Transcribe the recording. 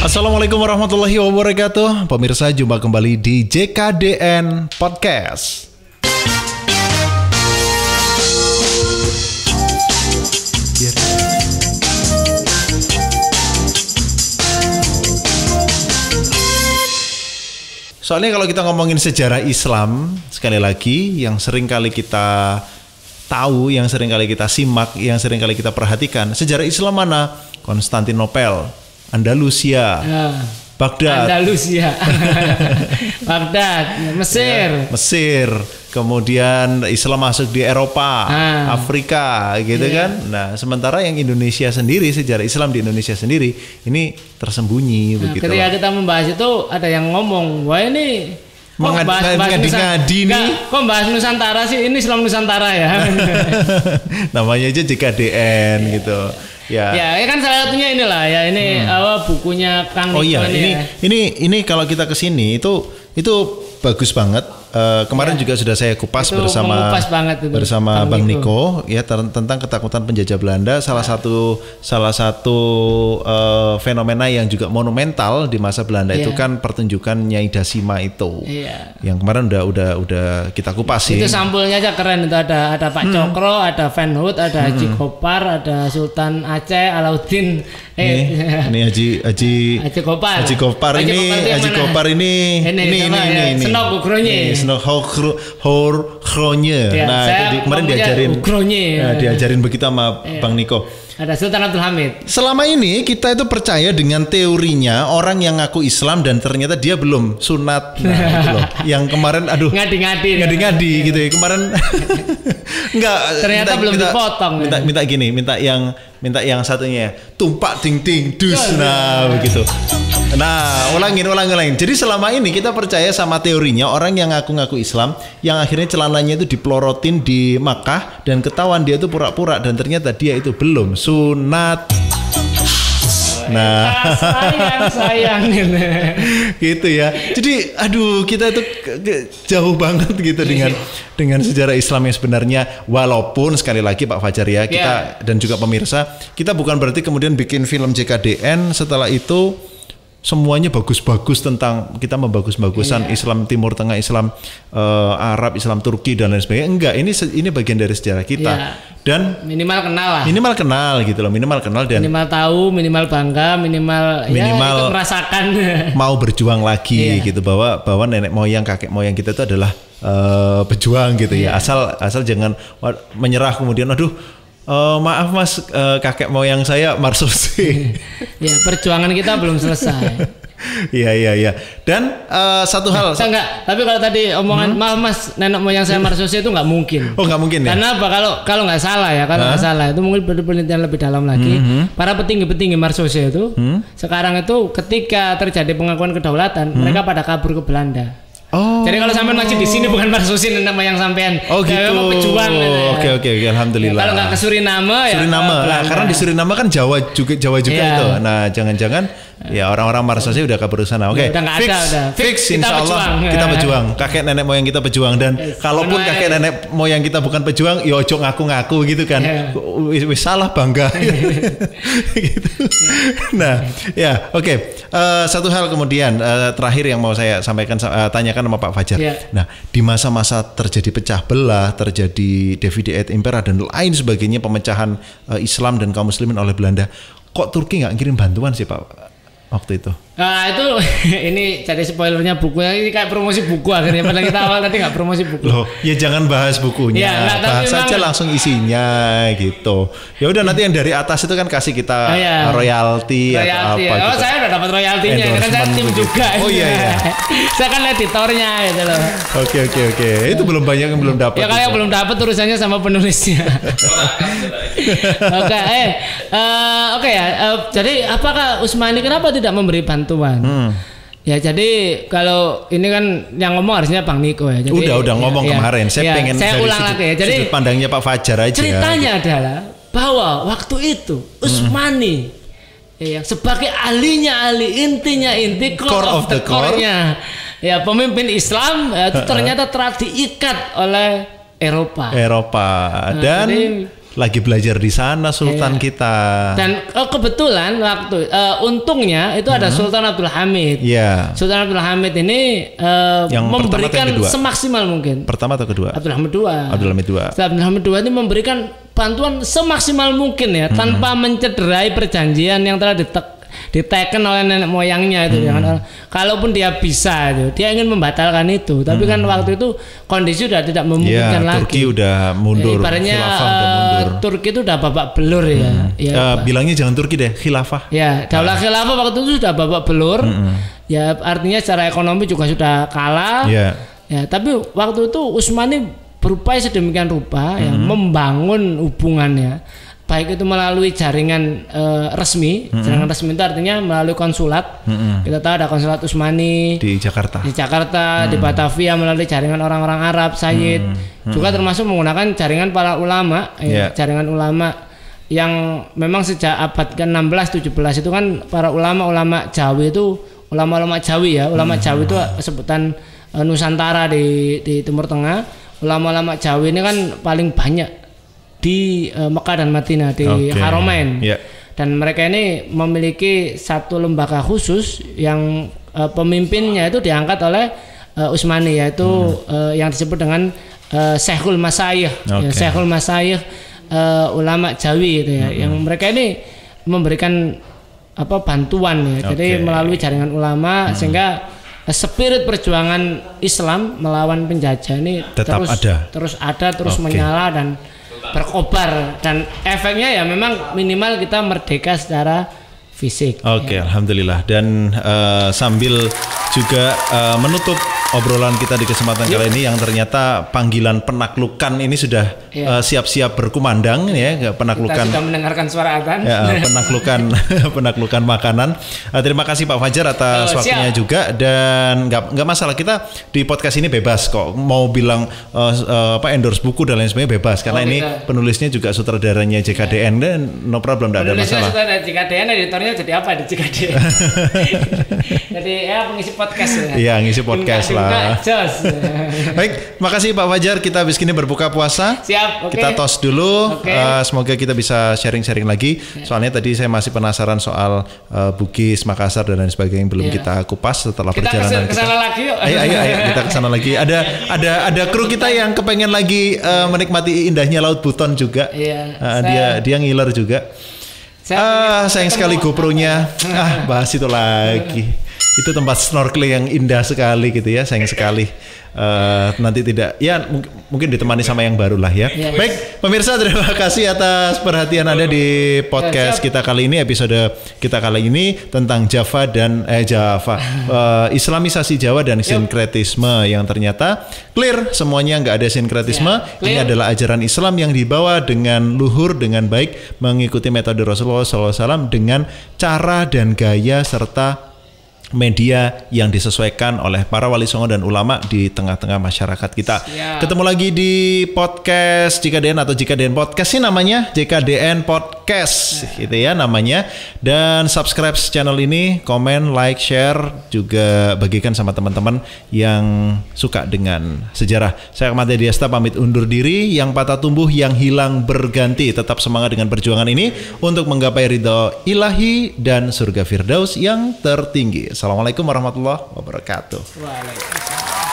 Assalamualaikum warahmatullahi wabarakatuh. Pemirsa, jumpa kembali di JKDN Podcast. Soalnya kalau kita ngomongin sejarah Islam, sekali lagi yang sering kali kita tahu, yang sering kali kita simak, yang sering kali kita perhatikan, sejarah Islam mana? Konstantinopel, Andalusia, Baghdad, Baghdad, Mesir, Mesir. Kemudian Islam masuk di Eropa, Afrika, gitu kan. Nah, sementara yang Indonesia sendiri, sejarah Islam di Indonesia sendiri ini tersembunyi begitu. Ketika kita membahas itu ada yang ngomong, wah ini ngadi-ngadi nih. Kok bahas Nusantara sih? Ini Islam Nusantara ya. Namanya aja JKDN gitu. Ya kan salah satunya inilah ya, ini bukunya Kang Niko. Oh iya, ini kalau kita ke sini itu bagus banget. Kemarin juga sudah saya kupas bersama Bang Niko ya tentang ketakutan penjajah Belanda. Salah satu fenomena yang juga monumental di masa Belanda itu kan pertunjukan Nyai Dasima itu. Yang kemarin udah kita kupas sih. Itu sampulnya aja keren itu, ada Pak Cokro, ada Van Hout, ada Haji Gopar, ada Sultan Aceh, Alauddin. Ini Haji Gopar ini Senok Ugronya. Hourkronje. Nah, itu kemarin diajarin begitu sama Bang Niko. Ada Sultan Abdul Hamid. Selama ini kita itu percaya dengan teorinya orang yang ngaku Islam dan ternyata dia belum sunat. Nah, itu loh. Yang kemarin ngadi-ngadi gitu ya. Kemarin enggak, ternyata belum dipotong. Minta yang satunya tumpak ting ting dus. Nah, begitu. Nah, ulangin. Jadi selama ini kita percaya sama teorinya orang yang ngaku-ngaku Islam yang akhirnya celananya itu dipelorotin di Makkah dan ketahuan dia itu pura-pura dan ternyata dia itu belum sunat. Nah, sayang gitu ya. Jadi aduh, kita itu jauh banget gitu dengan sejarah Islam yang sebenarnya. Walaupun sekali lagi Pak Fajar ya, kita dan juga pemirsa, kita bukan berarti kemudian bikin film JKDN setelah itu semuanya bagus-bagus tentang kita membagus-bagusan Islam Timur Tengah, Islam Arab, Islam Turki dan lain sebagainya. Enggak, ini bagian dari sejarah kita. Dan minimal kenal gitu loh, minimal tahu, minimal bangga, minimal ya, itu merasakan mau berjuang lagi gitu, bahwa nenek moyang, kakek moyang kita itu adalah pejuang gitu ya. Asal jangan menyerah kemudian aduh maaf mas, kakek moyang saya Marsudi. Ya, perjuangan kita belum selesai. Iya. Dan satu hal. Tapi kalau tadi omongan maaf mas, nenek moyang saya Marsudi itu nggak mungkin. Oh, nggak mungkin ya? Karena apa? Kalau nggak salah ya, itu mungkin perlu penelitian lebih dalam lagi. Para petinggi Marsudi itu sekarang itu ketika terjadi pengakuan kedaulatan, mereka pada kabur ke Belanda. Oh. Jadi kalau sampean masih di sini bukan Marsusin nama yang sampean. Oh gitu. Memang pejuang. Oke, alhamdulillah. Kalau nggak ke Suriname ya. Nah, karena di Suriname kan Jawa juga itu. Nah, jangan-jangan ya orang-orang Marsusin udah kabur sana. Oke. Fix insya Allah kita pejuang. Kakek nenek moyang kita pejuang, dan kalaupun kakek nenek moyang kita bukan pejuang, ya ojo ngaku-ngaku gitu kan. Wis salah bangga. Gitu. Nah, ya oke. Satu hal kemudian terakhir yang mau saya sampaikan, tanyakan sama Pak Fajar. Nah, di masa-masa terjadi pecah belah, terjadi divide et impera dan lain sebagainya, pemecahan Islam dan kaum muslimin oleh Belanda, kok Turki nggak ngirim bantuan sih Pak waktu itu? Nah itu ini jadi spoilernya bukunya, ini kayak promosi buku akhirnya. Padahal kita awal tadi nggak promosi buku. Loh, ya jangan bahas bukunya, bahas saja langsung isinya gitu. Ya udah, nanti yang dari atas itu kan kasih kita royalti atau apa gitu. Oh, saya udah dapat royaltinya, kan saya tim juga. Oh iya. Saya kan editornya gitu loh. Oke. Itu belum banyak yang belum dapat. Ya kayak belum dapat, urusannya sama penulisnya. Oke ya. Jadi apakah Utsmani kenapa tidak memberi bantuan? Ya jadi kalau ini kan yang ngomong harusnya Bang Niko ya. Jadi, udah ngomong kemarin. Saya pengen saya ulang lagi ya. Jadi sudut pandangnya Pak Fajar aja. Ceritanya adalah bahwa waktu itu Utsmani sebagai ahlinya intinya core of the core-nya ya pemimpin Islam itu ternyata telah diikat oleh Eropa. Dan lagi belajar di sana Sultan kita. Dan kebetulan waktu untungnya itu ada Sultan Abdul Hamid. Iya. Sultan Abdul Hamid ini yang memberikan semaksimal mungkin. Pertama atau kedua? Abdul Hamid II. Abdul Hamid II ini memberikan bantuan semaksimal mungkin ya, tanpa mencederai perjanjian yang telah diteken oleh nenek moyangnya itu. Kalaupun dia bisa itu, dia ingin membatalkan itu, tapi kan waktu itu kondisi sudah tidak memungkinkan lagi. Turki udah mundur, ibaratnya Turki itu udah babak belur bilangnya jangan Turki deh, khilafah. Ya, daulah khilafah waktu itu sudah babak belur. Ya, artinya secara ekonomi juga sudah kalah. Ya, tapi waktu itu Utsmani berupaya sedemikian rupa membangun hubungannya. Baik itu melalui jaringan resmi. Jaringan resmi itu artinya melalui konsulat. Kita tahu ada konsulat Utsmani di Jakarta, di Batavia, melalui jaringan orang-orang Arab, Sayyid. Juga termasuk menggunakan jaringan para ulama, jaringan ulama yang memang sejak abad ke-16 17 itu kan para ulama-ulama Jawi itu ulama-ulama Jawi ya. Ulama Jawi itu sebutan Nusantara di Timur Tengah. Ulama-ulama Jawi ini kan paling banyak di Mekah dan Madinah, di Haramain. Dan mereka ini memiliki satu lembaga khusus yang pemimpinnya itu diangkat oleh Utsmani, yaitu yang disebut dengan Syekhul Masyayikh. Syekhul Masyayikh ulama Jawi itu ya. Yang mereka ini memberikan bantuan ya. Jadi melalui jaringan ulama sehingga spirit perjuangan Islam melawan penjajah ini terus ada, terus menyala dan berkobar, dan efeknya ya memang minimal kita merdeka secara fisik. Alhamdulillah. Dan sambil juga menutup obrolan kita di kesempatan kali ini, yang ternyata panggilan penaklukan ini sudah siap-siap berkumandang ya, penaklukan. Kita sudah mendengarkan suara adzan. Penaklukan makanan. Terima kasih Pak Fajar atas waktunya juga, dan nggak masalah, kita di podcast ini bebas kok mau bilang endorse buku dan lain sebagainya, bebas karena ini penulisnya juga sutradaranya JKDN dan no problem, tidak ada masalah. Penulisnya sutradara JKDN, editornya jadi apa di JKDN? Jadi pengisi podcast ya. Iya, ngisi podcast lah. Baik, makasih Pak Fajar. Kita habis ini berbuka puasa. Siap. Kita tos dulu. Semoga kita bisa sharing-sharing lagi. Soalnya tadi saya masih penasaran soal Bugis, Makassar dan lain sebagainya yang belum kita kupas setelah perjalanan kita. Kesana lagi yuk. Ayo kita kesana lagi. Ada kru kita yang kepengen lagi menikmati indahnya Laut Buton juga. Dia ngiler juga. Sayang sekali GoPro-nya. Bahas itu lagi. Itu tempat snorkeling yang indah sekali gitu ya, sayang sekali. Nanti tidak, ya mungkin ditemani sama yang baru lah ya. Baik, pemirsa, terima kasih atas perhatian Anda di podcast kita kali ini, episode kita kali ini tentang Islamisasi Jawa dan sinkretisme, yang ternyata clear semuanya nggak ada sinkretisme. Ini adalah ajaran Islam yang dibawa dengan luhur, dengan baik, mengikuti metode Rasulullah SAW dengan cara dan gaya serta media yang disesuaikan oleh para wali songo dan ulama di tengah-tengah masyarakat kita. Ketemu lagi di podcast JKDN atau JKDN Podcast, ini namanya JKDN Podcast gitu ya namanya. Dan subscribe channel ini, komen, like, share, juga bagikan sama teman-teman yang suka dengan sejarah. Saya Ahmad Diasta pamit undur diri. Yang patah tumbuh, yang hilang berganti. Tetap semangat dengan perjuangan ini untuk menggapai ridho ilahi dan surga firdaus yang tertinggi. Assalamualaikum warahmatullahi wabarakatuh. Waalaikumsalam.